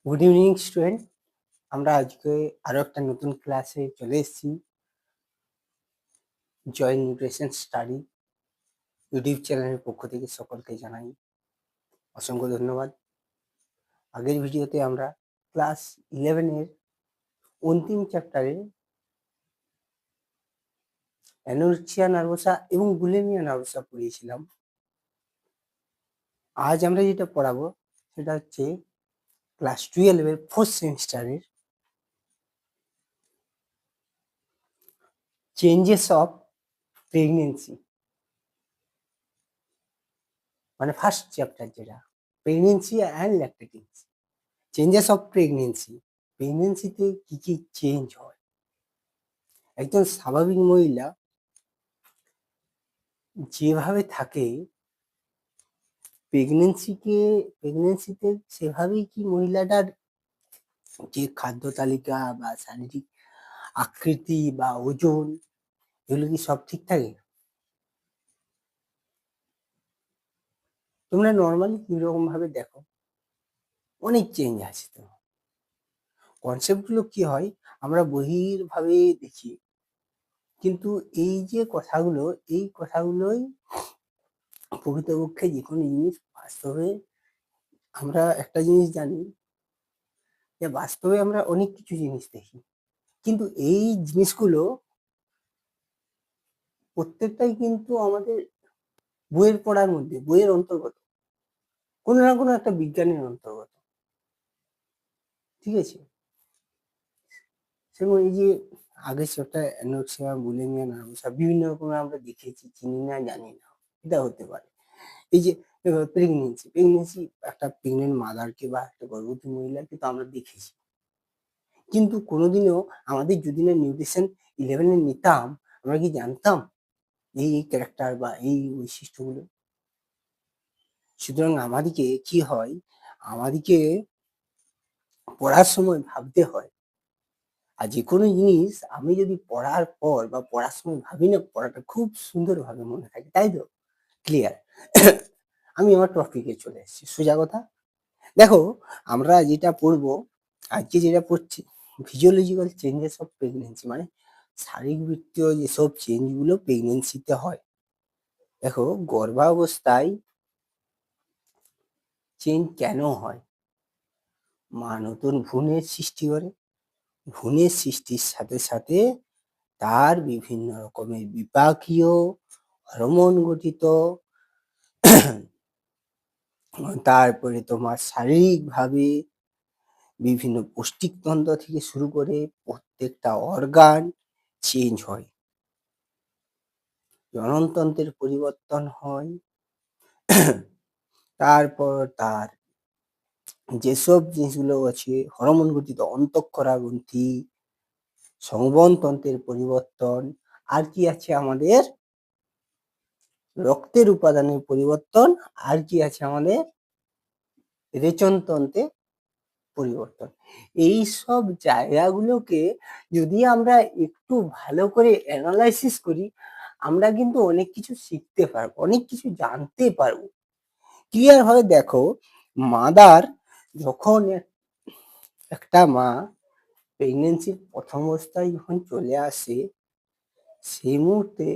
Good evening student. আমরা আজকে আরো একটা নতুন ক্লাসে চলে এসেছি। জয় নিউট্রিশন স্টাডি ইউটিউব চ্যানেলের পক্ষ থেকে সকলকে জানাই অসংখ্য ধন্যবাদ। আগের ভিডিওতে আমরা ক্লাস 11-এর অন্তিম চ্যাপ্টারে অ্যানোরেক্সিয়া নার্ভোসা এবং বুলিমিয়া নার্ভোসা পড়িয়েছিলাম। আজ আমরা যেটা পড়াবো সেটা হচ্ছে ক্লাস 12-এর 4th সেমিস্টারের চেঞ্জেস অফ প্রেগনেন্সি, মানে ফার্স্ট চ্যাপ্টার যেটা pregnancy and lactating. Changes of প্রেগনেন্সিতে কি কি চেঞ্জ হয়। একজন স্বাভাবিক মহিলা যেভাবে থাকে প্রেগনেন্সিতে সেভাবেই কি মহিলাটার যে খাদ্য তালিকা বা শারীরিক আকৃতি বা ওজন এগুলো কি সব ঠিক থাকে? তোমরা নর্মালি কিরকম ভাবে দেখো, অনেক চেঞ্জ আছে। তো কনসেপ্ট গুলো কি হয় আমরা বহির্ভাবে দেখি, কিন্তু এই যে কথাগুলো এই কথাগুলোই প্রকৃতপক্ষে যে কোনো জিনিস বাস্তবে আমরা একটা জিনিস জানি যে বাস্তবে আমরা অনেক কিছু জিনিস দেখি, কিন্তু এই জিনিসগুলো প্রত্যেকটাই কিন্তু আমাদের বইয়ের পড়ার মধ্যে, বইয়ের অন্তর্গত, কোনো না কোনো একটা বিজ্ঞানের অন্তর্গত। ঠিক আছে, সেরকম এই যে আগের চ্যাপ্টার অ্যানোরেক্সিয়া বুলিমিয়া নার্ভোসা বিভিন্ন রকমের আমরা দেখেছি, চিনি না জানি না, এটা হতে পারে। এই যে প্রেগনেন্সি একটা প্রেগনেন্ট মাদারকে বা একটা গর্ভবতী মহিলাকে তো আমরা দেখেছি, কিন্তু কোনোদিনও আমাদের যদি না নিউট্রিশন 11-এ নিতাম আমরা কি জানতাম এই ক্যারেক্টার বা এই বৈশিষ্ট্যগুলো? সুতরাং আমাদেরকে কি হয়, আমাদেরকে পড়ার সময় ভাবতে হয়। আর যে কোনো জিনিস আমি যদি পড়ার পর বা পড়ার সময় ভাবি না, পড়াটা খুব সুন্দরভাবে মনে থাকে, তাই তো? ক্লিয়ার? আমি আমার টপিকে চলে এসেছি, সোজা কথা। দেখো, আমরা যেটা পড়বো আজকে, যেটা পড়ছি ফিজিওলজিক্যাল চেঞ্জেস অফ প্রেগনেন্সি, মানে শারীরবৃত্তীয় যেসব চেঞ্জগুলো প্রেগনেন্সিতে হয়। দেখো, গর্ভাবস্থায় চেঞ্জ কেন হয়? মা নতুন ভ্রূণের সৃষ্টি করে, ভ্রূণের সৃষ্টির সাথে সাথে তার বিভিন্ন রকমের বিপাকীয় হরমোন গঠিত তারপরে তোমার শারীরিকভাবে বিভিন্ন পৌষ্টিকতন্ত্র থেকে শুরু করে প্রত্যেকটা অর্গান চেঞ্জ হয়। জননতন্ত্রের পরিবর্তন হয়, তারপর তার যেসব জিনিসগুলো আছে হরমোন গঠিত অন্তঃক্ষরা গ্রন্থি, সংবহনতন্ত্রের পরিবর্তন, আর কি আছে আমাদের রক্তের উপাদানের পরিবর্তন, আর কি আছে আমাদের রেচনতন্ত্রের পরিবর্তন। এই সব জায়গাগুলোকে যদি আমরা একটু ভালো করে অ্যানালাইসিস করি, আমরা কিন্তু অনেক কিছু শিখতে পারবো, অনেক কিছু জানতে পারবো। ক্লিয়ার ভাবে দেখো, মাদার যখন একটা মা প্রেগনেন্সির প্রথম অবস্থায় যখন চলে আসে, সেই মুহূর্তে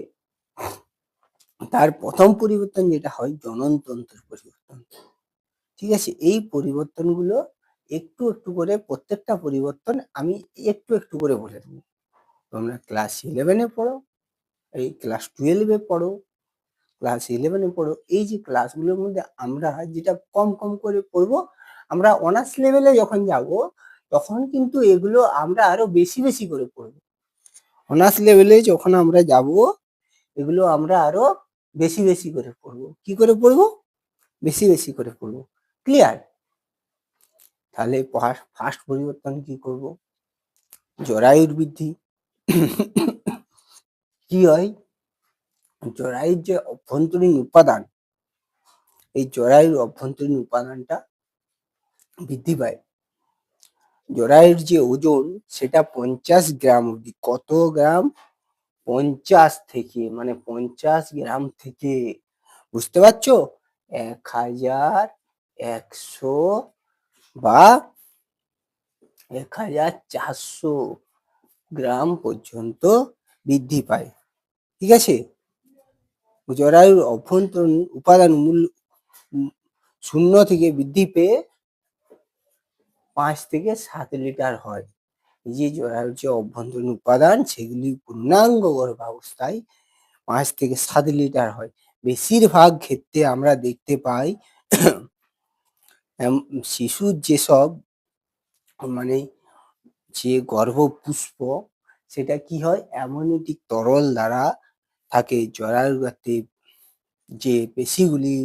তার প্রথম পরিবর্তন যেটা হয় জননতন্ত্রের পরিবর্তন। ঠিক আছে, এই পরিবর্তনগুলো একটু একটু করে প্রত্যেকটা পরিবর্তন আমি একটু একটু করে বলে দেবো। তোমরা ক্লাস 11-এ পড়ো, এই ক্লাস 12-এ পড়ো, ক্লাস 11-এ পড়ো, এই যে ক্লাসগুলোর মধ্যে আমরা যেটা কম কম করে পড়বো, আমরা অনার্স লেভেলে যখন যাব তখন কিন্তু এগুলো আমরা আরো বেশি বেশি করে পড়বো। অনার্স লেভেলে যখন আমরা যাব এগুলো আমরা আরো বেশি বেশি করে পড়বো। কি করে পড়বো? বেশি বেশি করে পড়বো। ক্লিয়ার? তাহলে ফার্স্ট পরিবর্তন কি করব? জরায়ুর বৃদ্ধি। কি হয়? জরায়ুর যে অভ্যন্তরীণ উপাদান, এই জরায়ুর অভ্যন্তরীণ উপাদানটা বৃদ্ধি পায়। জরায়ুর যে ওজন সেটা 50 গ্রাম অব্দি। কত গ্রাম? 50 থেকে, মানে 50 গ্রাম থেকে, বুঝতে পারছো? 1000, 100 বা 1400 গ্রাম পর্যন্ত বৃদ্ধি পায়। ঠিক আছে? জরায়ুর অভ্যন্তরীণ উপাদান মূল 0 থেকে বৃদ্ধি পেয়ে 5 থেকে 7 লিটার হয়। এই যে জরায়ুর যে অভ্যন্তরীণ উপাদান সেগুলি পূর্ণাঙ্গ গর্ভাবস্থায় 5 থেকে 7 লিটার হয়। বেশিরভাগ ক্ষেত্রে আমরা দেখতে পাই শিশুর যেসব মানে যে গর্ভপুষ্প সেটা কি হয় অ্যামনিওটিক তরল দ্বারা থাকে। জরায়ুতে যে পেশিগুলি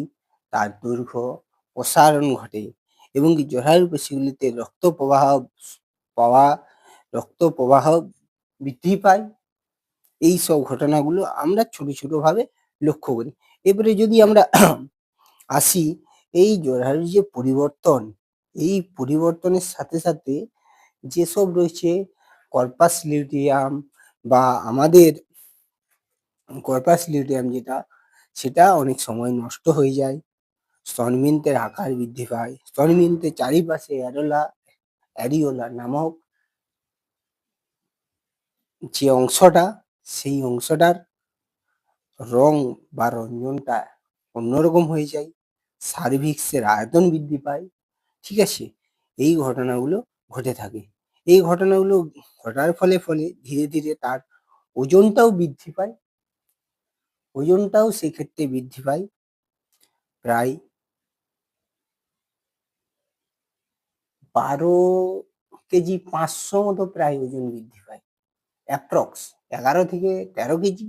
তার দৈর্ঘ্য প্রসারণ ঘটে এবং জরায়ুর পেশিগুলিতে রক্ত প্রবাহ বৃদ্ধি পায়। এই সব ঘটনাগুলো আমরা ছোট ছোট ভাবে লক্ষ্য করি। এবারে যদি আমরা আসি এই জরায়ুর যে পরিবর্তন, এই পরিবর্তনের সাথে সাথে যেসব রয়েছে কর্পাস লিউটিয়াম বা আমাদের কর্পাস লিউটিয়াম যেটা সেটা অনেক সময় নষ্ট হয়ে যায়। স্তনমিন্তের আকার বৃদ্ধি পায়। স্তনমিন্তের চারিপাশে অ্যারিওলা নামক যে অংশটা সেই অংশটার রং বা রঞ্জনটা অন্যরকম হয়ে যায়। সার্ভিক্সের আয়তন বৃদ্ধি পায়। ঠিক আছে? এই ঘটনাগুলো ঘটে থাকে। এই ঘটনাগুলো ঘটার ফলে ধীরে ধীরে তার ওজনটাও বৃদ্ধি পায়। ওজনটাও সেক্ষেত্রে বৃদ্ধি পায় প্রায় 12 কেজি 500 মতো প্রায় ওজন বৃদ্ধি পায়। অ্যাপ্রক্স 11 থেকে 13 কেজি,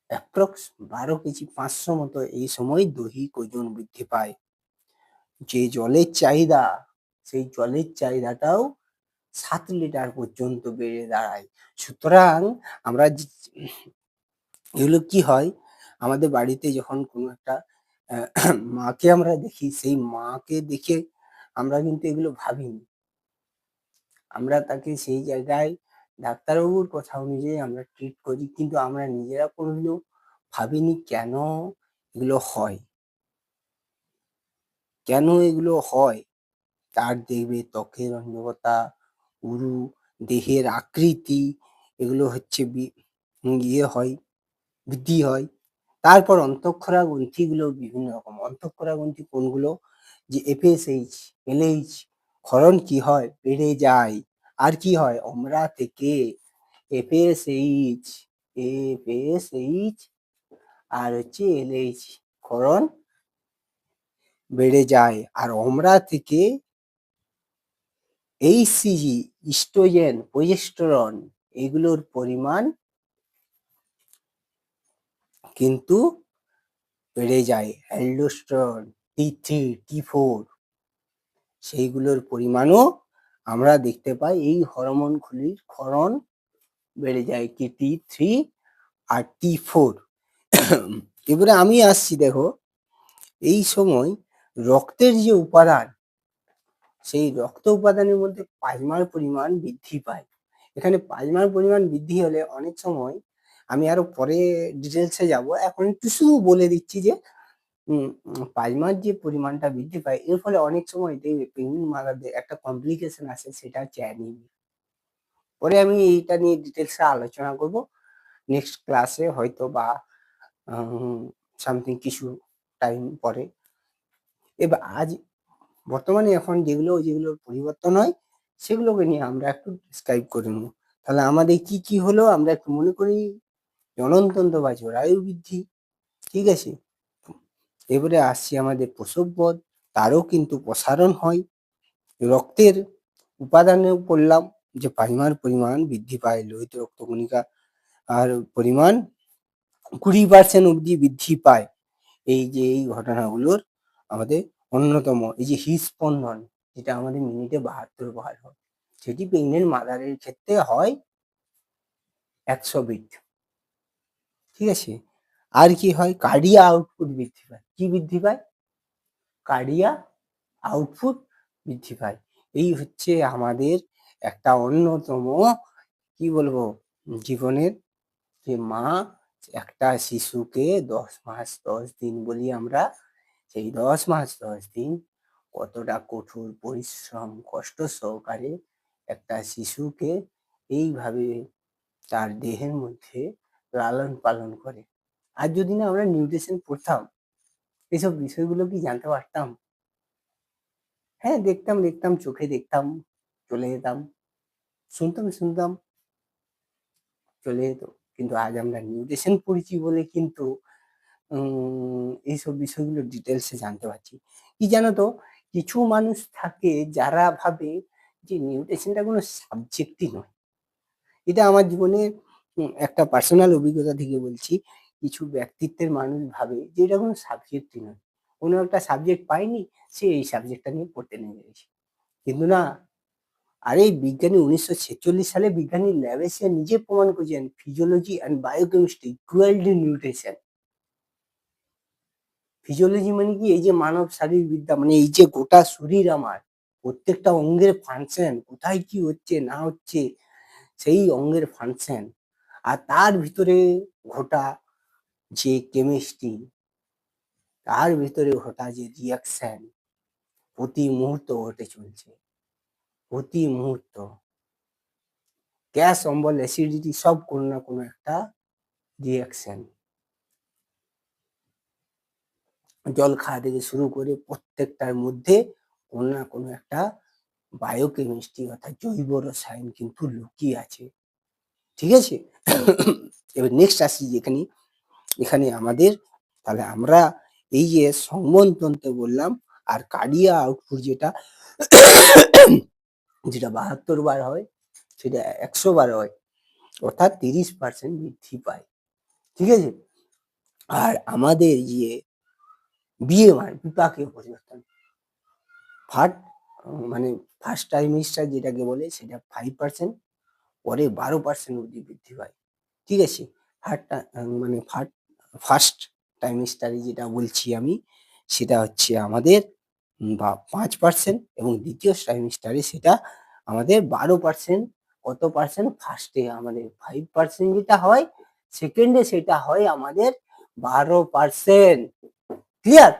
অ্যাপ্রক্স 12 কেজি 500 মতো এই সময় দৈহিক ওজন বৃদ্ধি পায়। যে জলের চাহিদা সেই জলের চাহিদাটাও 7 লিটার পর্যন্ত বেড়ে দাঁড়ায়। সুতরাং আমরা এগুলো কি হয় আমাদের বাড়িতে যখন কোনো একটা মাকে আমরা দেখি সেই মাকে দেখে আমরা কিন্তু এগুলো ভাবিনি। আমরা তাকে সেই জায়গায় ডাক্তারবাবুর কথা অনুযায়ী আমরা ট্রিট করি কিন্তু আমরা নিজেরা কোনোদিনও ভাবিনি কেন এগুলো হয়। কেন এগুলো হয় তার দেখবে ত্বকের রঞ্জকতা, উরু, দেহের আকৃতি এগুলো হচ্ছে হয় বৃদ্ধি হয়। তারপর অন্তঃক্ষরা গ্রন্থিগুলো বিভিন্ন রকম। অন্তঃক্ষরা গ্রন্থি কোনগুলো? যে FSH, LH ক্ষরণ কি হয়? বেড়ে যায়। আর কি হয়? অমরা থেকে FSH আর হচ্ছে LH ক্ষরণ বেড়ে যায়। আর অমরা থেকে HCG, ইস্ট্রোজেন, প্রোজেস্টেরন এগুলোর পরিমাণ কিন্তু বেড়ে যায়। অ্যালডোস্টেরন, T3, T4 সেইগুলোর পরিমাণও আমরা দেখতে পাই। এই হরমোনগুলির ক্ষরণ বেড়ে যায় কি T3 আর T4। এবারে আমি আসছি দেখো এই সময় রক্তের যে উপাদান সেই রক্ত উপাদানের মধ্যে প্লাজমার পরিমাণ বৃদ্ধি পায়। এখানে প্লাজমার পরিমাণ বৃদ্ধি হলে অনেক সময় আমি আরো পরে ডিটেলসে যাব। এখন একটু শুধু বলে দিচ্ছি যে প্লাজমার যে পরিমাণটা বৃদ্ধি পায় এর ফলে অনেক সময় দেখবে প্রেগনেন্ট মাদারদের একটা কমপ্লিকেশন আসে সেটা হচ্ছে অ্যানিমিয়া। পরে আমি এইটা নিয়ে ডিটেলসে আলোচনা করব নেক্সট ক্লাসে হয়তো বা সামথিং কিছু টাইম পরে। এবার আজ বর্তমানে এখন যেগুলোর পরিবর্তন হয় সেগুলোকে নিয়ে আমরা একটু ডিসক্রাইব করে নেব। তাহলে আমাদের কি কি হলো আমরা একটু মনে করি। জননতন্ত্র বা জরায়ু বৃদ্ধি, ঠিক আছে। এবারে আসছি আমাদের প্রসবপথ, তারও কিন্তু প্রসারণ হয়। রক্তের উপাদানেও পড়লাম যে প্লাজমার পরিমাণ বৃদ্ধি পায়, লোহিত রক্তকণিকা আর পরিমাণ 20% অবধি বৃদ্ধি পায়। এই যে এই ঘটনাগুলোর আমাদের অন্যতম এই যে হৃদস্পন্দন যেটা আমাদের মিনিটে 72 বার হয় সেটি প্রেগনেন্ট মাদারের ক্ষেত্রে হয় 100 বিট। ঠিক আছে। আর কি হয়? কার্ডিয়া আউটপুট বৃদ্ধি পায়। কি বৃদ্ধি পায়? কার্ডিয়া আউটপুট বৃদ্ধি পায়। এই হচ্ছে আমাদের একটা অন্যতম কি বলবো জীবনের যে মা একটা শিশুকে 10 মাস 10 দিন বলি আমরা, সেই 10 মাস 10 দিন কতটা কঠোর পরিশ্রম, কষ্ট সহকারে একটা শিশুকে এইভাবে তার দেহের মধ্যে লালন পালন করে। আর যদি না আমরা নিউট্রিশন পড়তাম, এসব বিষয়গুলো কি জানতে পারতাম? হ্যাঁ, দেখতাম, চোখে দেখতাম, চলে যেতাম। শুনতাম, চলে যেত। কিন্তু আজ আমরা নিউট্রিশন পড়েছি বলে কিন্তু এইসব বিষয়গুলো ডিটেইলস এ জানতে পারছি। কি জানো তো? কিছু মানুষ থাকে যারা ভাবে যে নিউট্রিশনটা কোনো সাবজেক্টই নয়। এটা আমার জীবনে একটা পার্সোনাল অভিজ্ঞতা থেকে বলছি। কিছু ব্যক্তিত্বের মানুষ ভাবে যে এটা কোনো সাবজেক্টই নয়। কোনো একটা সাবজেক্ট পায়নি, সে এই সাবজেক্টটা নিয়ে পড়তে নেমে গেছে। কিন্তু না, আরে বিজ্ঞানী ১৯৪৬ সালে বিজ্ঞানী ল্যাভেসিয়ার নিজে প্রমাণ করেছেন physiology and biochemistry equal to nutrition. Physiology মানে কি? এই যে মানব শারীরবিদ্যা, মানে এই যে গোটা শরীর আমার, প্রত্যেকটা অঙ্গের ফাংশন, কোথায় কি হচ্ছে না হচ্ছে, সেই অঙ্গের ফাংশন। আর তার ভিতরে ঘটা যে কেমিস্ট্রি, তার ভিতরে ঘটা যে রিঅ্যাকশন প্রতি মুহূর্ত ঘটে চলছে। প্রতি মুহূর্ত। গ্যাস, অম্বল, অ্যাসিডিটি সব কোনো না কোনো একটা রিঅ্যাকশন। জল খাওয়া থেকে শুরু করে প্রত্যেকটার মধ্যে কোনো না কোনো একটা বায়োকেমিস্ট্রি অর্থাৎ জৈব রসায়ন কিন্তু লুকিয়ে আছে। ঠিক আছে? এবার নেক্সট আসি যেখানে, এখানে আমাদের, তাহলে আমরা এই যে সংবহনতন্ত্র বললাম আর কার্ডিয়া আউটপুট যেটা, যেটা ৭২ বার হয় সেটা ১০০ বার হয়, অর্থাৎ ৩০% বৃদ্ধি পায়। ঠিক আছে? আর আমাদের যে বিএমআর, বিপাকীয় পরিবর্তন, ফার্ট মানে ফার্স্ট ট্রাইমেস্টার যেটাকে বলে সেটা 5%, পরে 12% অবধি বৃদ্ধি পায়। ঠিক আছে? মানে ফার্স্ট ট্রাইমেস্টারে যেটা বলছি আমি, সেটা হচ্ছে আমাদের 5% এবং দ্বিতীয় ট্রাইমেস্টারে সেটা আমাদের 12%। কত পার্সেন্ট? ফার্স্টে আমাদের 5% যেটা হয়, সেকেন্ডে সেটা হয় আমাদের 12%। ক্লিয়ার?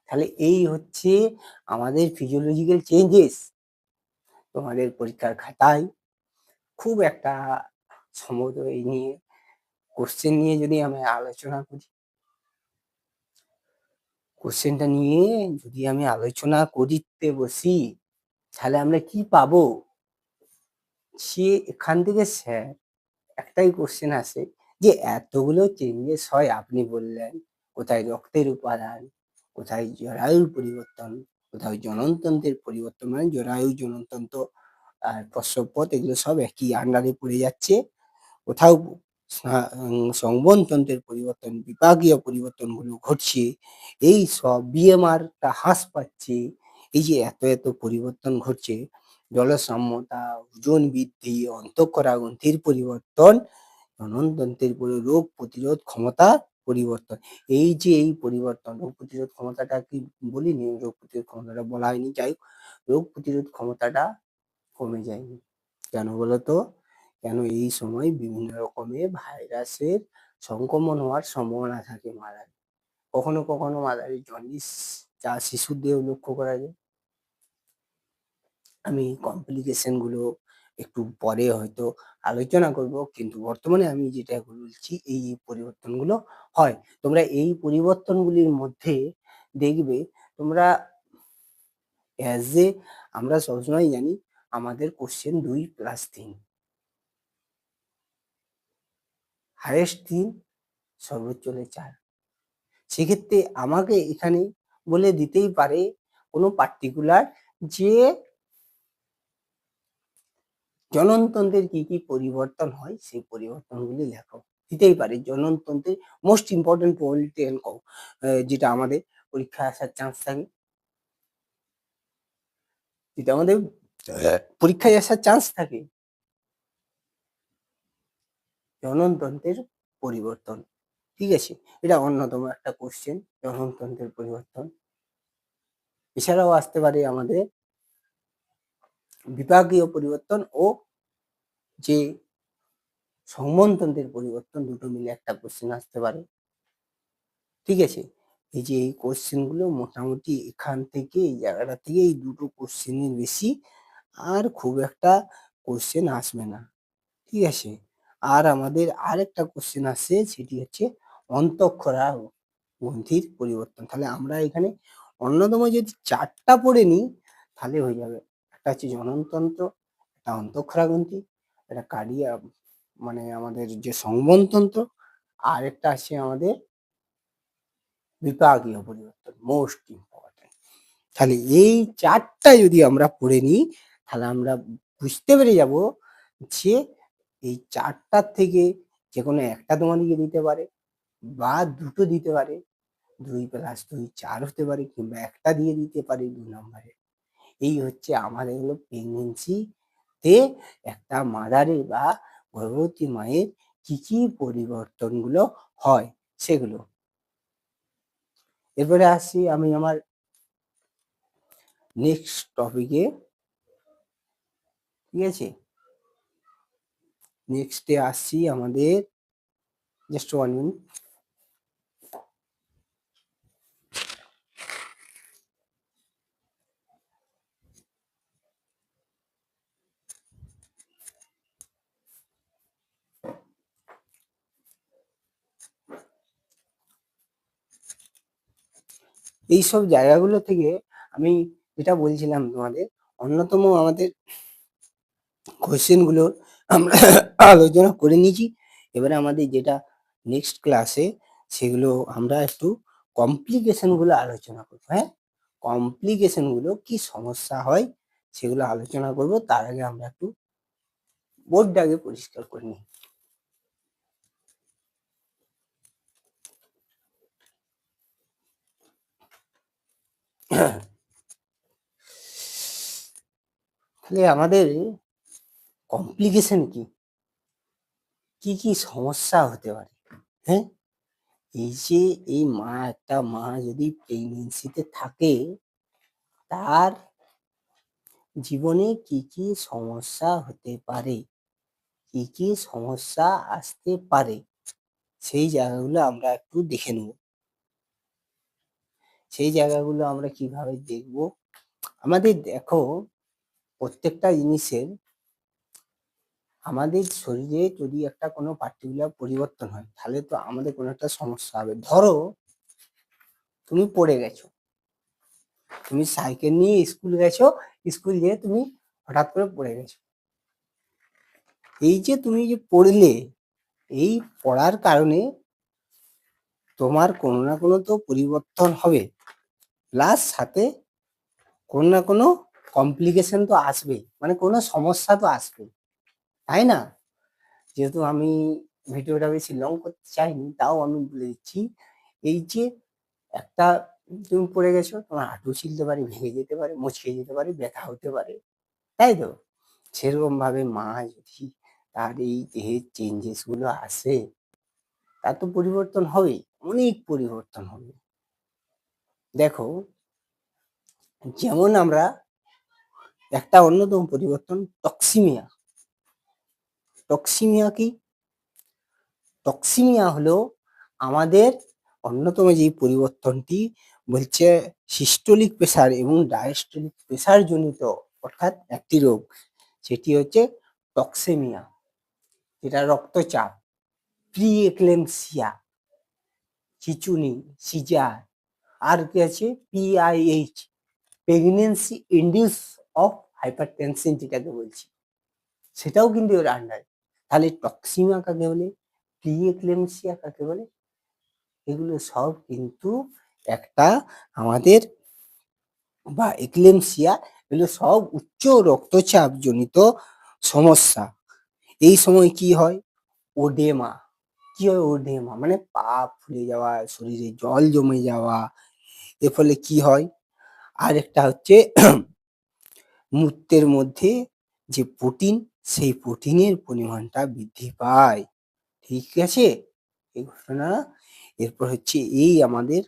তাহলে এই হচ্ছে আমাদের ফিজিওলজিক্যাল চেঞ্জেস। তোমাদের পরীক্ষার খাতায় খুব একটা সম্ভবত এই নিয়ে কোশ্চেন নিয়ে যদি আমি আলোচনা করি, কোশ্চেনটা নিয়ে যদি আমি আলোচনা করিতে বসি, তাহলে আমরা কি পাবো? সে এখান থেকে স্যার একটাই কোশ্চেন আসে যে এতগুলো চেঞ্জেস হয় আপনি বললেন, কোথায় রক্তের উপাদান, কোথায় জরায়ুর পরিবর্তন, কোথায় জননতন্ত্রের পরিবর্তন, মানে জরায়ু, জননতন্ত্র আর প্রস্রবপথ, এগুলো সব একই আন্ডারে পড়ে যাচ্ছে। কোথাও সংবহনতন্ত্রের পরিবর্তন, বিপাকীয় পরিবর্তনগুলো ঘটছে। এই সব বিএমআরটা হ্রাস পাচ্ছে। এই যে এত পরিবর্তন ঘটছে, জলসাম্যতা, ওজন বৃদ্ধি, অন্তঃক্ষরা গ্রন্থির পরিবর্তন, জননতন্ত্রের রোগ প্রতিরোধ ক্ষমতা পরিবর্তন। এই যে এই পরিবর্তন, রোগ প্রতিরোধ ক্ষমতাটা কি বলিনি? রোগ প্রতিরোধ ক্ষমতাটা বলা হয়নি, যাই হোক, রোগ প্রতিরোধ ক্ষমতাটা কমে যায়নি। কেন বলতো? কেন এই সময় বিভিন্ন রকমের ভাইরাসের সংক্রমণ হওয়ার সম্ভাবনা থাকে মারার। কখনো মাদারি জন্ডিস যা শিশুদেরও লক্ষ্য করা যায়। আমি কমপ্লিকেশন গুলো একটু পরে হয়তো আলোচনা করব, কিন্তু বর্তমানে আমি যেটা বলছি এই পরিবর্তনগুলো হয়। তোমরা এই পরিবর্তনগুলির মধ্যে দেখবে, তোমরা অ্যাজ এ, আমরা সবসময় জানি আমাদের কোশ্চেন 2+3, হাইয়েস্ট 3, সর্বোচ্চ হলে 4। সেক্ষেত্রে আমাকে এখানে বলে দিতেই পারে কোনো পার্টিকুলার যে জননতন্ত্রের কি পরিবর্তন হয় সেই পরিবর্তনগুলি লেখো। দিতেই পারে জননতন্ত্রের মোস্ট ইম্পর্টেন্ট প্রবাবিলিটি এন্ড যেটা আমাদের পরীক্ষায় আসার চান্স থাকে, যেটা আমাদের পরীক্ষায় আসার চান্স থাকে, জননতন্ত্রের পরিবর্তন। ঠিক আছে? এটা অন্যতম একটা কোশ্চেন, জননতন্ত্রের পরিবর্তন। এছাড়াও আসতে পারে আমাদের বিপাকীয় পরিবর্তন ও যে সংবহনতন্ত্রের পরিবর্তন, দুটো মিলে একটা কোশ্চেন আসতে পারে। ঠিক আছে? এই যে এই কোশ্চেন গুলো মোটামুটি এখান থেকে এই জায়গাটা থেকে এই দুটো কোশ্চেনের বেশি আর খুব একটা কোশ্চেন আসবে না, ঠিক আছে। আর আমাদের আরেকটা কোশ্চেন আসছে, সেটি হচ্ছে অন্তঃক্ষরা গ্রন্থির পরিবর্তন। তাহলে আমরা এখানে অন্যতম যদি চারটা পড়ে নিই তাহলে হয়ে যাবে। একটা হচ্ছে জননতন্ত্র, একটা অন্তঃক্ষরা গ্রন্থি, একটা কার্ডিয়া মানে আমাদের যে সংবহনতন্ত্র, আর একটা আছে আমাদের বিপাকীয় পরিবর্তন, মোস্ট ইম্পর্টেন্ট। তাহলে এই চারটা যদি আমরা পড়ে নিই তাহলে আমরা বুঝতে পেরে যাব যে এই চারটার থেকে যে কোনো একটা তোমাদেরকে দিতে পারে বা দুটো দিতে পারে, 2+2 4 হতে পারে, কিংবা একটা দিয়ে দিতে পারে 2 নম্বরে। এই হচ্ছে আমাদের হলো প্রেগনেন্সিতে একটা মাদারের বা গর্ভবতী মায়ের কি কি পরিবর্তনগুলো হয় সেগুলো। এরপরে আসছি আমি আমার নেক্সট টপিকে, ঠিক আছে। নেক্সটে আসছি আমাদের, জাস্ট 1 মিনিট। এইসব জায়গাগুলো থেকে আমি যেটা বলছিলাম তোমাদের, অন্যতম আমাদের কোশ্চেনগুলোর আমরা আলোচনা করে নিয়েছি। এবারে আমাদের যেটা নেক্সট ক্লাসে সেগুলো আমরা একটু কমপ্লিকেশন গুলো আলোচনা করবো। হ্যাঁ, কমপ্লিকেশন গুলো কি সমস্যা হয় সেগুলো আলোচনা করব। তার আগে আমরা একটু বোর্ডটাকে পরিষ্কার করে নিই। তাহলে আমাদের কমপ্লিকেশন কি কি কি সমস্যা হতে পারে? হ্যাঁ, এই যে এই একটা মা যদি প্রেগনেন্সিতে থাকে তার জীবনে কি কি সমস্যা হতে পারে, কি কি সমস্যা আসতে পারে, সেই জায়গাগুলো আমরা একটু দেখে নেব। সেই জায়গাগুলো আমরা কিভাবে দেখব? আমাদের দেখো, প্রত্যেকটা জিনিসের আমাদের শরীরে যদি একটা কোনো পার্টিকুলার পরিবর্তন হয় তাহলে তো আমাদের কোনো একটা সমস্যা হবে। ধরো তুমি পড়ে গেছো, তুমি সাইকেল নিয়ে স্কুল গেছো, স্কুল গিয়ে তুমি হঠাৎ করে পড়ে গেছো। এই যে তুমি যে পড়লে, এই পড়ার কারণে তোমার কোনো না কোনো তো পরিবর্তন হবে, প্লাস সাথে কোনো না কোনো কমপ্লিকেশন তো আসবে, মানে কোনো সমস্যা তো আসবে, তাই না? যেহেতু আমি ভিডিওটা বেশি লং করতে চাইনি, তাও আমি বলে দিচ্ছি। এই যে একটা তুমি পড়ে গেছো, তোমার হাঁটু ছিলতে পারে, ভেঙে যেতে পারে, মুচকে যেতে পারে, ব্যথা হতে পারে, তাই তো? সেরকম ভাবে মা যদি তার এই দেহের চেঞ্জেস গুলো আসে, তার তো পরিবর্তন হবে, অনেক পরিবর্তন হবে। দেখো, যেমন আমরা একটা অন্যতম পরিবর্তন টক্সিমিয়া। টক্সিমিয়া কি? টক্সিমিয়া হলো আমাদের অন্যতম যে পরিবর্তনটি বলছে সিস্টোলিক প্রেসার এবং ডায়াস্টোলিক প্রেসার জনিত, অর্থাৎ একটি রোগ, সেটি হচ্ছে টক্সেমিয়া, যেটা রক্তচাপ, প্রি এক্লেমসিয়া, খিঁচুনি, সিজার, আর কি আছে পিআইএইচ, প্রেগনেন্সি ইন্ডিউস অফ হাইপারটেনশন যেটাকে বলছি, সেটাও কিন্তু এর আন্ডারে। তাহলে টক্সিমিয়া কাকে বলে, প্রি এক্লেমসিয়া কাকে বলে, এগুলো সব কিন্তু একটা আমাদের, বা এক্লেমসিয়া, এগুলো সব উচ্চ রক্তচাপ জনিত সমস্যা। এই সময় কি হয়? ওডেমা। কি হয় ওডেমা? মানে পা ফুলে যাওয়া, শরীরে জল জমে যাওয়া। এর ফলে কি হয়? আর একটা হচ্ছে মূত্রের মধ্যে যে প্রোটিন, সেই প্রোটিনের পরিমাণটা বৃদ্ধি পায়, ঠিক আছে? এই ঘটনা। এরপর হচ্ছে এই আমাদের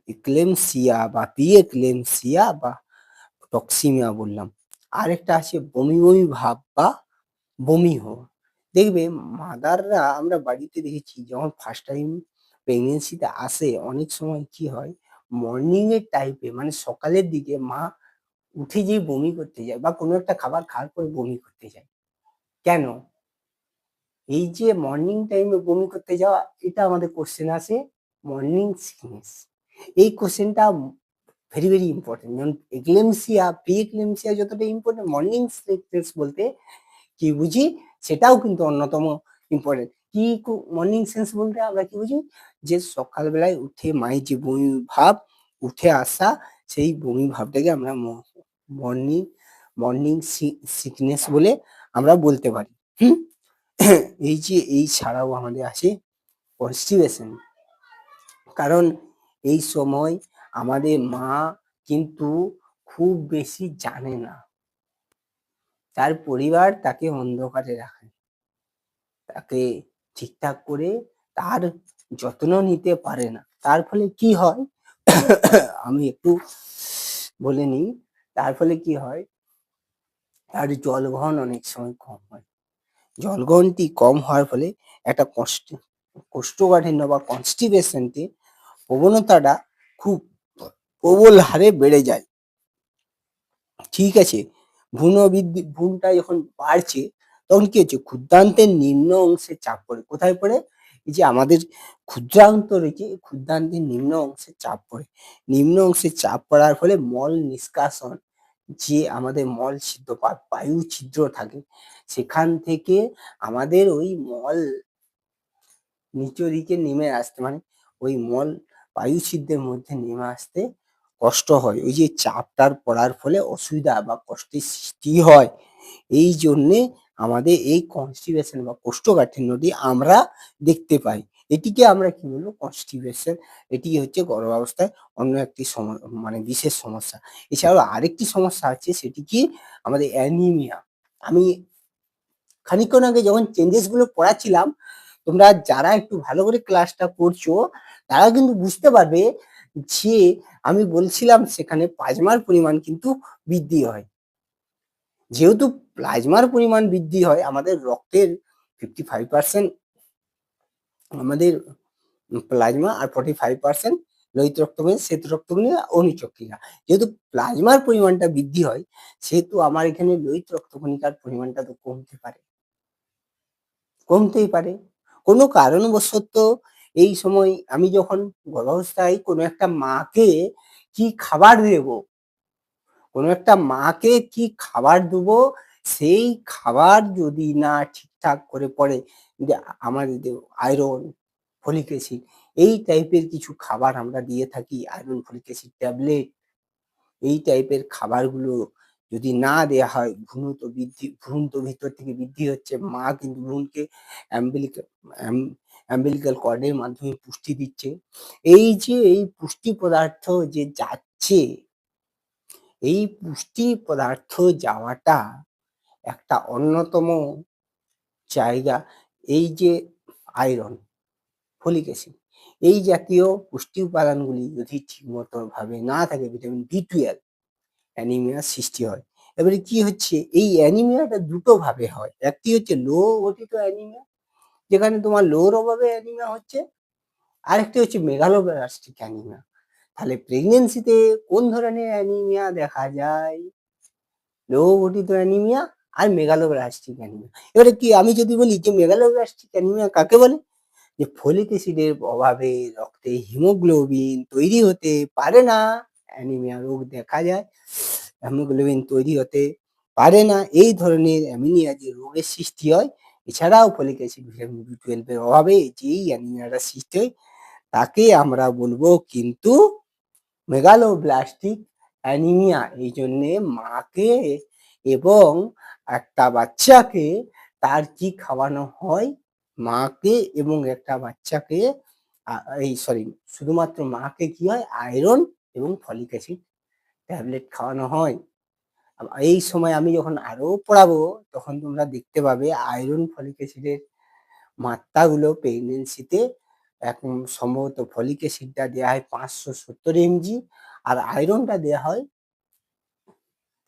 এক্লেমসিয়া বা প্রি-এক্লেমসিয়া বা টক্সিমিয়া বললাম। আরেকটা আছে বমি বমি ভাব বা বমি হওয়া। দেখবে মাদাররা, আমরা বাড়িতে দেখেছি যখন ফার্স্ট টাইম প্রেগনেন্সিতে আসে অনেক সময় কি হয়, মর্নিং এর টাইপে মানে সকালের দিকে মা উঠে যেয়ে বমি করতে যায় বা কোনো একটা খাবার খাওয়ার পরে বমি করতে যায়। কেন? এই যে মর্নিং টাইমে বমি করতে যাওয়া, এটা আমাদের কোয়েশ্চেন আসে মর্নিং সিকনেস। এই কোয়েশ্চেনটা ভেরি, ভেরি ইম্পোর্টেন্ট। যেমন এক্লেম্পসিয়া, প্রি এক্লেম্পসিয়া যতটা ইম্পোর্টেন্ট, মর্নিং সিকনেস বলতে কি বুঝি সেটাও কিন্তু অন্যতম ইম্পর্টেন্ট। কি মর্নিং সেন্স বলতে আমরা কি বুঝি? যে সকালবেলায় উঠে মায়ের যে বমি ভাব উঠে আসা, সেই বমি ভাবটাকে আমরা মর্নিং মর্নিং সিকনেস বলে আমরা বলতে পারি। হুম? এই যে এই ছাড়াও আমাদের আছে কনস্টিপেশন। কারণ এই সময় আমাদের মা কিন্তু খুব বেশি জানে না। তার পরিবার তাকে অন্ধকারে রাখে। তাকে ঠিকঠাক করে তার যত্ন নিতে পারে না। তার ফলে কি হয়? আমি একটু বলে নিই। তার ফলে কি হয়? তার জলগ্রহণ অনেক সময় কম হয়। জলগ্রহণটি কম হওয়ার ফলে একটা কোষ্ঠকাঠিন্য বা কনস্টিপেশনটি প্রবণতাটা খুব প্রবল হারে বেড়ে যায়। ঠিক আছে? ভ্রূণটা যখন বাড়ছে তখন কি হচ্ছে? ক্ষুদ্রান্তের নিম্ন অংশে চাপ পড়ে। কোথায় পড়ে? এই যে আমাদের ক্ষুদ্রান্ত রয়েছে, এই ক্ষুদ্রান্তের নিম্ন অংশে চাপ পড়ে। নিম্ন অংশে চাপ পড়ার ফলে মল নিষ্কাশন, যে আমাদের মল ছিদ্র বা বায়ু ছিদ্র থাকে, সেখান থেকে আমাদের ওই মল নিচের দিকে নেমে আসতে মানে ওই মল বায়ু ছিদ্রের মধ্যে নেমে আসতে কষ্ট হয়। ওই যে চাপটার পড়ার ফলে অসুবিধা বা কষ্টের সৃষ্টি হয়। এই জন্যে আমাদের এই কনস্টিপেশন বা কোষ্ঠকাঠিন্যটি আমরা দেখতে পাই। এটিকে আমরা কি বলবো? কনস্টিপেশন। এটি হচ্ছে গর্ভাবস্থায় অন্য একটি মানে বিশেষ সমস্যা। এছাড়াও আরেকটি সমস্যা আছে, সেটি কি? আমাদের অ্যানিমিয়া। আমি খানিকক্ষণ আগে যখন চেঞ্জেস গুলো পড়াচ্ছিলাম, তোমরা যারা একটু ভালো করে ক্লাসটা করছো তারা কিন্তু বুঝতে পারবে যে আমি বলছিলাম সেখানে প্লাজমার পরিমাণ কিন্তু বৃদ্ধি হয়। যেহেতু প্লাজমার পরিমাণ বৃদ্ধি হয়, আমাদের রক্তের 55% আমাদের প্লাজমা আর 45% লোহিত রক্তকণিকা, শ্বেত রক্তকণিকা, অনুচক্রিকা। যেহেতু প্লাজমার পরিমাণটা বৃদ্ধি হয়, সেহেতু আমার এখানে লোহিত রক্তকণিকার পরিমাণটা তো কমতেই পারে। কোনো কারণবশত এই সময় আমি যখন গর্ভাবস্থায় কোনো একটা মাকে কি খাবার দেবো, কোনো একটা মাকে কি খাবার দেবো, সেই খাবার যদি না ঠিকঠাক করে পড়ে, যে আমাদের আয়রন, ফলিক অ্যাসিড, এই টাইপের কিছু খাবার আমরা দিয়ে থাকি, আয়রন, ফলিক অ্যাসিড ট্যাবলেট, এই টাইপের খাবারগুলো যদি না দেয়া হয়, ভ্রূণ তো ভিতর থেকে বৃদ্ধি হচ্ছে। মা কিন্তু ভ্রূণকে অ্যাম্বিলিক্যাল কর্ডের মাধ্যমে পুষ্টি দিচ্ছে। এই যে এই পুষ্টি পদার্থ যে যাচ্ছে, এই পুষ্টি পদার্থ যাওয়াটা একটা অন্যতম জায়গা। এই যে আয়রন, ফলিক অ্যাসিড, এই জাতীয় পুষ্টি উপাদানগুলি যদি ঠিকমতো ভাবে না থাকে, ভিটামিন B12, অ্যানিমিয়ার সৃষ্টি হয়। এবারে কি হচ্ছে? এই অ্যানিমিয়াটা দুটো ভাবে হয়। একটি হচ্ছে লো গঠিত অ্যানিমিয়া, যেখানে তোমার লোর অভাবে অ্যানিমিয়া হচ্ছে। আরেকটি হচ্ছে মেগালোব্লাস্টিক অ্যানিমিয়া। তাহলে প্রেগনেন্সিতে কোন ধরনের অ্যানিমিয়া দেখা যায়? লো গঠিত অ্যানিমিয়া আর মেগালোব্লাস্টিক অ্যানিমিয়া। এবারে কি আমি যদি বলি যে মেগালোব্লাস্টিক অ্যানিমিয়া কাকে বলে? যে ফলিক অ্যাসিডের অভাবে রক্তে হিমোগ্লোবিন তৈরি হতে পারে না, অ্যানিমিয়া রোগ দেখা যায়। হিমোগ্লোবিন তৈরি হতে পারে না, এই ধরনের অ্যানিমিয়া যে রোগের সৃষ্টি হয়, এছাড়াও ফলিক অ্যাসিড, ভিটামিন B12 এর অভাবে যেই অ্যানিমিয়াটা সৃষ্টি হয়, তাকে আমরা বলবো কিন্তু মেগালোব্লাস্টিক অ্যানিমিয়া। এই জন্যে মাকে এবং একটা বাচ্চাকে তার কি খাওয়ানো হয়? মাকে এবং একটা বাচ্চাকে এই সরি, শুধুমাত্র মাকে কি হয়? আয়রন এবং ফলিক অ্যাসিড ট্যাবলেট খাওয়ানো হয়। এই সময় আমি যখন আরো পড়াবো, তখন তোমরা দেখতে পাবে আয়রন, ফলিক অ্যাসিডের মাত্রাগুলো প্রেগনেন্সিতে এখন সম্ভবত ফলিক অ্যাসিডটা দেওয়া হয় 570 mg, আর আয়রনটা দেওয়া হয়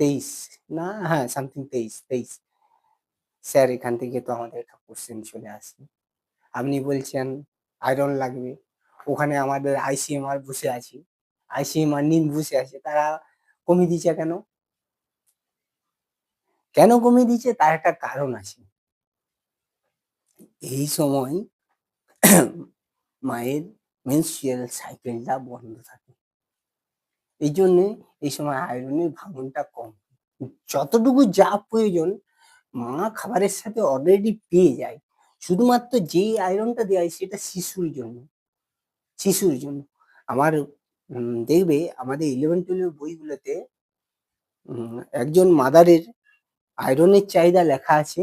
23, না হ্যাঁ সামথিং 23। স্যার এখান থেকে তো আমাদের একটা কোশ্চেন চলে আসে। আপনি বলছেন আয়রন লাগবে, ওখানে আমাদের আইসিএমআর বসে আছে, আইসিএমআর নিম বসে আছে, তারা কমিয়ে দিচ্ছে কেন? কেন কমিয়ে দিচ্ছে? তার একটা কারণ আছে। এই সময় মায়ের মেনস্ট্রুয়াল সাইকেলটা বন্ধ থাকে। এই জন্যে এই সময় আয়রনের ভাঙনটা কম। যতটুকু যা প্রয়োজন মা খাবারের সাথে অলরেডি পেয়ে যায়। শুধুমাত্র যেই আয়রনটা দেওয়া হয় সেটা শিশুর জন্য। শিশুর জন্য। আমার দেখবে আমাদের 11-12 বইগুলোতে একজন মাদারের আয়রনের চাহিদা লেখা আছে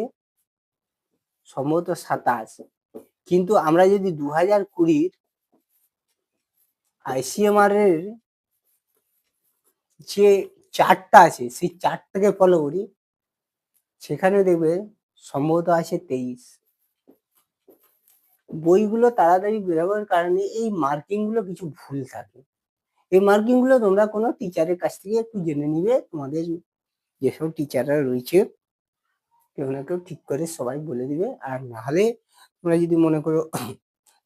সম্ভবত 27। কিন্তু আমরা যদি 2020 আইসিএমআর এর যে চার্টটা আছে সেই চার্টটাকে ফলো করি, সেখানে দেখবে সম্ভবত আছে 23। বইগুলো তাড়াতাড়ি বেরোবার কারণে এই মার্কিং গুলো কিছু ভুল থাকে। এই মার্কিং গুলো তোমরা কোনো টিচারের কাছ থেকে একটু জেনে নিবে। তোমাদের যেসব টিচাররা রয়েছে কেউ না কেউ ঠিক করে সবাই বলে দিবে। আর না হলে তোমরা যদি মনে করো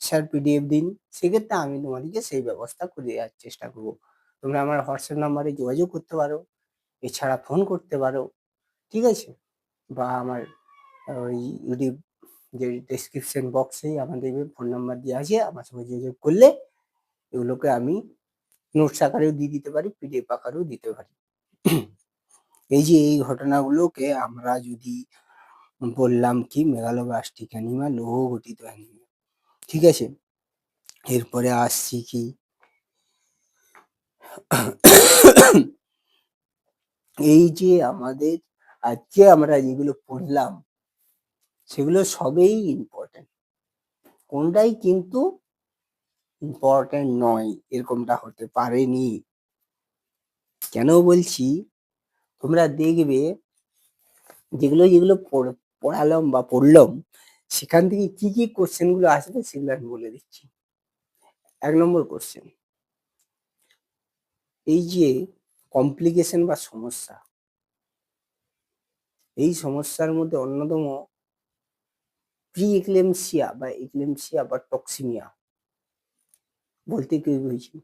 স্যার পিডিএফ দিন, সেক্ষেত্রে আমি তোমাদেরকে সেই ব্যবস্থা করে দেওয়ার চেষ্টা করব। তোমরা আমার হোয়াটসঅ্যাপ নাম্বারে যোগাযোগ করতে পারো, এছাড়া ফোন করতে পারো, ঠিক আছে? বা আমার ওই ইউটিউব যে ডেসক্রিপশন বক্সেই আমাদের ফোন নাম্বার দেওয়া আছে, আমার সঙ্গে যোগাযোগ করলে এগুলোকে আমি নোটস আকারেও দিয়ে দিতে পারি, পিডিএফ আকারেও দিতে পারি। এই যে এই ঘটনাগুলোকে আমরা যদি বললাম কি মেগালোব্লাস্টিক অ্যানিমা, লৌহ গঠিত অ্যানিমা, ঠিক আছে? এরপরে আসছি কি এই যে আমাদের আজকে আমরা যেগুলো পড়লাম সেগুলো সবই ইম্পর্টেন্ট, কোনটাই কিন্তু ইম্পর্টেন্ট নয় এরকমটা হতে পারেনি। কেন বলছি? তোমরা দেখবে যেগুলো যেগুলো পড়ালাম বা পড়লাম সেখান থেকে কি কি কোশ্চেন গুলো আসবে সেগুলো আমি বলে দিচ্ছি। 1 নম্বর কোশ্চেন, এই যে কমপ্লিকেশন বা সমস্যা, এই সমস্যার মধ্যে অন্যতম প্রি এক্লেমসিয়া বা এক্লেমসিয়া বা টক্সিমিয়া বলতে কি বুঝি?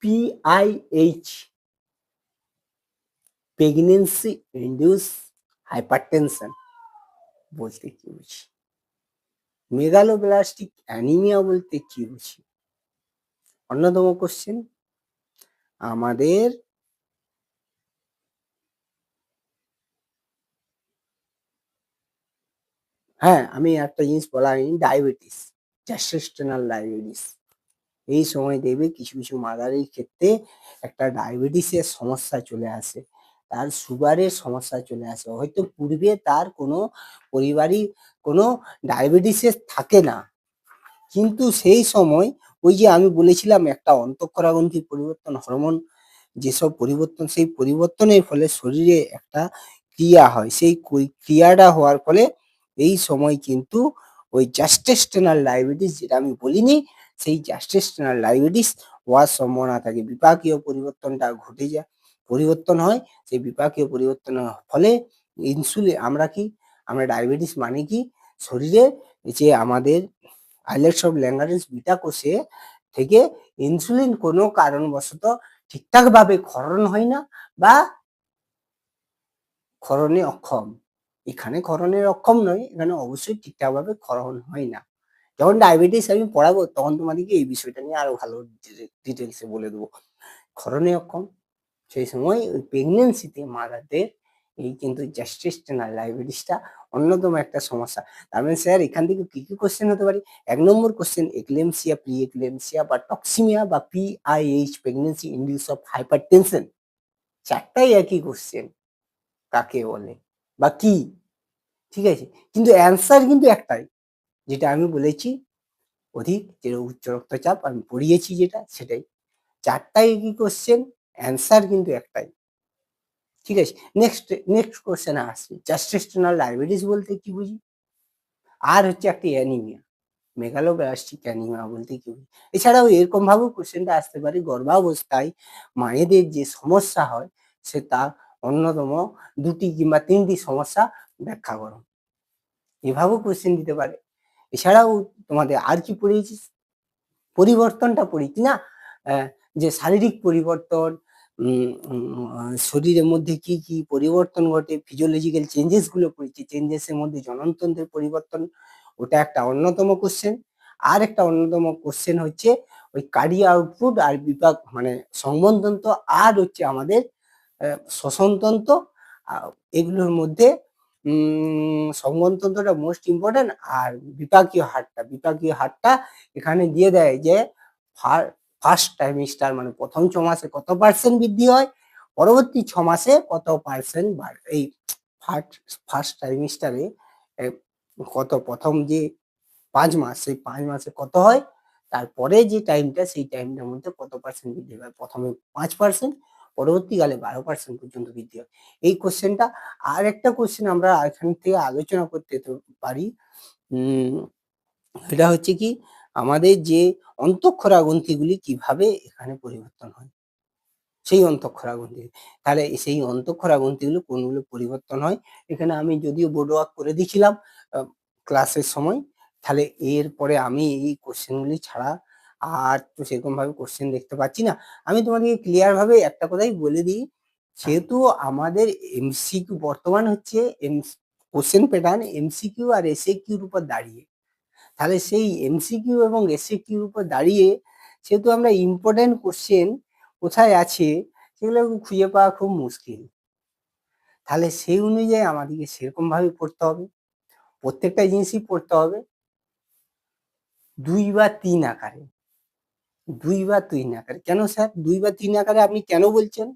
পিআইএইচ, প্রেগনেন্সি ইন্ডিউস হাইপারটেনশন বলতে কি বুঝি? মেগালোব্লাস্টিক অ্যানিমিয়া বলতে কি বুঝি? অন্যতম কোশ্চেন, আমাদের হ্যাঁ আমি একটা জিনিস বলা হয়নি, ডায়াবেটিস, গ্যাস্ট্রেস্টেনাল ডায়াবেটিস। এই সময় দেখবে কিছু কিছু মাদারের ক্ষেত্রে একটা ডায়াবেটিসের সমস্যা চলে আসে, তার সুগারের সমস্যা চলে আসে। হয়তো পূর্বে তার কোনো পরিবারিক কোনো ডায়াবেটিসের থাকে না, কিন্তু সেই সময় ওই যে আমি বলেছিলাম একটা অন্তঃক্ষরাগ্রন্থির পরিবর্তন, হরমোন যেসব পরিবর্তন, সেই পরিবর্তনের ফলে শরীরে একটা ক্রিয়া হয়, সেই ক্রিয়াটা হওয়ার ফলে এই সময় কিন্তু ওই গ্যাস্ট্রেস্টেনাল ডায়াবেটিস, যেটা আমি বলিনি, সেই গ্যাস্ট্রেস্টেনাল ডায়াবেটিস হওয়ার সম্ভাবনা থাকে। বিপাকীয় পরিবর্তনটা ঘটে যায়, পরিবর্তন হয়, সেই বিপাকীয় পরিবর্তনের ফলে ইনসুলিন, আমরা ডায়াবেটিস মানে কি, শরীরে যে আমাদের আইলেটস অফ ল্যাঙ্গারেন্স বিটা কোষে থেকে ইনসুলিন কোনো কারণবশত ঠিকঠাক ভাবে ক্ষরণ হয় না বা ক্ষরণে অক্ষম। এখানে ক্ষরণের অক্ষম নয়, এখানে অবশ্যই ঠিকঠাক ভাবে ক্ষরণ হয় না। যখন ডায়াবেটিস আমি পড়াবো তখন তোমাদেরকে এই বিষয়টা নিয়ে আরো ভালো ডিটেলসে বলে দেবো। ক্ষরণে অক্ষম, সেই সময় ওই প্রেগনেন্সিতে মাদারদের এই কিন্তু গ্যাস্ট্রেস্টেনাল ডায়াবেটিসটা অন্যতম একটা সমস্যা। তার মানে স্যার এখান থেকে কি কি কোশ্চেন হতে পারে? 1 নম্বর কোশ্চেন, এক্লেমসিয়া, প্রি এক্লেমসিয়া বা টক্সিমিয়া বা PIH, pregnancy induce of hypertension. চারটাই একই কোশ্চেন, কাকে বলে বা কি, ঠিক আছে? কিন্তু অ্যান্সার কিন্তু একটাই, যেটা আমি বলেছি, অধিক যেটা উচ্চ রক্তচাপ আমি পড়িয়েছি যেটা সেটাই। চারটাই একই কোশ্চেন, অ্যান্সার কিন্তু একটাই, ঠিক আছে? নেক্সট কোশ্চেনে আসছি, গ্যাস্ট্রেস্টেনাল ডায়াবেটিস বলতে কি বুঝি? আর হচ্ছে একটা অ্যানিমিয়া, মেগালোব্লাস্টিক অ্যানিমিয়া বলতে কি বুঝি? এছাড়াও এরকম ভাবেও কোশ্চেনটা আসতে পারে, গর্ভাবস্থায় মায়েদের যে সমস্যা হয় সে তার অন্যতম 2টি কিংবা 3টি সমস্যা ব্যাখ্যা করো, এভাবেও কোশ্চেন দিতে পারে। এছাড়াও তোমাদের আর কি পড়িয়েছিস? পরিবর্তনটা পড়ি কি না, যে শারীরিক পরিবর্তন, শরীরের মধ্যে কি কি পরিবর্তন ঘটে, ফিজিওলজিক্যাল চেঞ্জেস গুলো পড়েছি, চেঞ্জেসের মধ্যে জননতন্ত্রের পরিবর্তন, ওটা একটা অন্যতম কোশ্চেন। আর একটা অন্যতম কোশ্চেন হচ্ছে ওই কার্ডিও আউটপুট আর বিপাক মানে সংবহনতন্ত্র আর হচ্ছে আমাদের শ্বসনতন্ত্র। এগুলোর মধ্যে সংবহনতন্ত্রটা মোস্ট ইম্পর্টেন্ট, আর বিপাকীয় হারটা এখানে দিয়ে দেয় যে ফার্স্ট ট্রাইমেস্টার মানে প্রথম 6 মাসে কত পার্সেন্ট বৃদ্ধি হয়, পরবর্তী 6 মাসে কত পার্সেন্ট বাড়ে। এই ফার্স্ট ট্রাইমেস্টারে কত, প্রথম যে 5 মাস, সেই 5 মাসে কত হয়, তারপরে যে টাইমটা সেই টাইমটার মধ্যে কত পার্সেন্ট বৃদ্ধি হয়, প্রথমে 5%, পরবর্তীকালে 12% পর্যন্ত বৃদ্ধি হয়। এই কোশ্চেনটা। আর একটা কোশ্চেন আমরা এখান থেকে আলোচনা করতে পারি, এটা হচ্ছে কি আমাদের যে অন্তঃক্ষরা গ্রন্থিগুলি কিভাবে এখানে পরিবর্তন হয়, সেই অন্তঃক্ষরা গ্রন্থি, তাহলে সেই অন্তঃক্ষরা গ্রন্থিগুলো কোনগুলো পরিবর্তন হয়, এখানে আমি যদিও বোর্ড ওয়ার্ক করে দিয়েছিলাম ক্লাসের সময়, তাহলে এরপরে আমি এই কোশ্চেনগুলি ছাড়া আর তো সেরকম ভাবে কোশ্চেন দেখতে পাচ্ছি না। আমি তোমাদেরকে ক্লিয়ার ভাবে একটা কথাই বলে দিই, যেহেতু আমাদের এমসিকিউ বর্তমান হচ্ছে কোশ্চেন প্যাটার্ন এমসিকিউ আর এসএকিউর উপর দাঁড়িয়ে, তাহলে সেই এমসিকিউ এবং এসএকিউর উপর দাঁড়িয়ে যেহেতু আমরা ইম্পর্টেন্ট কোশ্চেন কোথায় আছে সেগুলো খুঁজে পাওয়া খুব মুশকিল, তাহলে সেই অনুযায়ী আমাদেরকে সেরকম ভাবে পড়তে হবে, প্রত্যেকটা জিনিসই পড়তে হবে 2 বা 3 আকারে। 2 বা 3 আকারে কেন স্যার 2 বা 3 আকারে আপনি কেন বলছেন?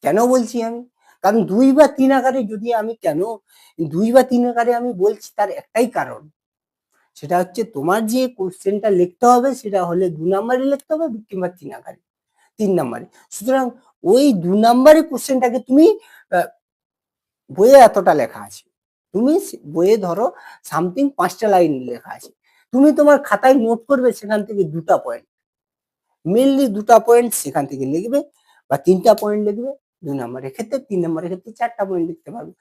কেন বলছি আমি, কারণ 2 বা 3 আকারে যদি আমি কেন 2 বা 3 আকারে আমি বলছি তার একটাই কারণ, সেটা হচ্ছে তোমার যে কোশ্চেনটা লিখতে হবে সেটা হলে 2 নাম্বারে লিখতে হবে কিংবা 3 আকারে, 3 নাম্বারে। সুতরাং ওই 2 নাম্বারের কোশ্চেনটাকে তুমি বইয়ে এতটা লেখা আছে, তুমি বইয়ে ধরো সামথিং 5টা লাইন লেখা আছে, তুমি তোমার খাতায় নোট করবে সেখান থেকে 2টা পয়েন্ট, মেনলি 2টা পয়েন্ট সেখান থেকে লিখবে বা 3টা পয়েন্ট লিখবে। 2 নম্বরের ক্ষেত্রে 3 নম্বরের ক্ষেত্রে 4টা পয়েন্ট লিখতে পারবে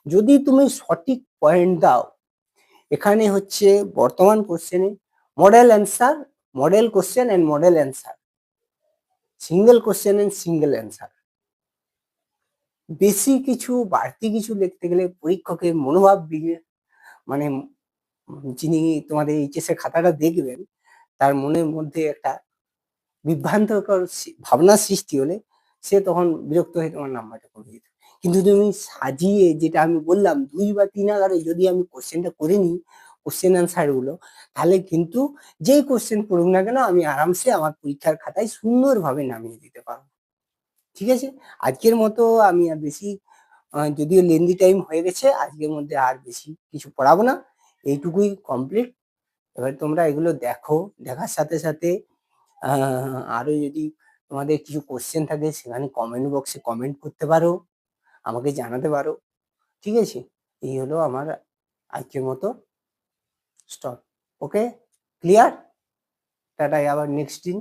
যদি তুমি সঠিক পয়েন্ট দাও। এখানে হচ্ছে বর্তমান কোশ্চেনে model answer, model question and model answer, single question and single answer. বেশি কিছু বাড়তি কিছু লিখতে গেলে পরীক্ষকের মনোভাব মানে যিনি তোমাদের এইচএস এর খাতাটা দেখবেন তার মনের মধ্যে একটা বিভ্রান্তকর ভাবনার সৃষ্টি হলে সে তখন বিরক্ত হয়ে তোমার নাম্বারটা কমিয়ে দিত। কিন্তু তুমি সাজিয়ে যেটা আমি বললাম 2 বা 3 আকারে যদি আমি কোশ্চেনটা করে নিই, কোশ্চেন অ্যান্সার গুলো, তাহলে কিন্তু যেই কোশ্চেন পড়ুক না কেন আমি আরামসে আমার পরীক্ষার খাতায় সুন্দরভাবে নামিয়ে দিতে পারবো। ঠিক আছে, আজকের মতো আমি আর বেশি যদিও লেন্দি টাইম হয়ে গেছে, আজকের মধ্যে আর বেশি কিছু পড়াবো না, এইটুকুই কমপ্লিট। এবার তোমরা এগুলো দেখো, দেখার সাথে সাথে আরো যদি তোমাদের কিছু কোশ্চেন থাকে সেখানে কমেন্ট বক্সে কমেন্ট করতে পারো, আমাকে জানাতে পারো। ঠিক আছে, এই হলো আমার আজকের মতো স্টপ। ওকে, ক্লিয়ার, টাটা, আবার নেক্সট দিন।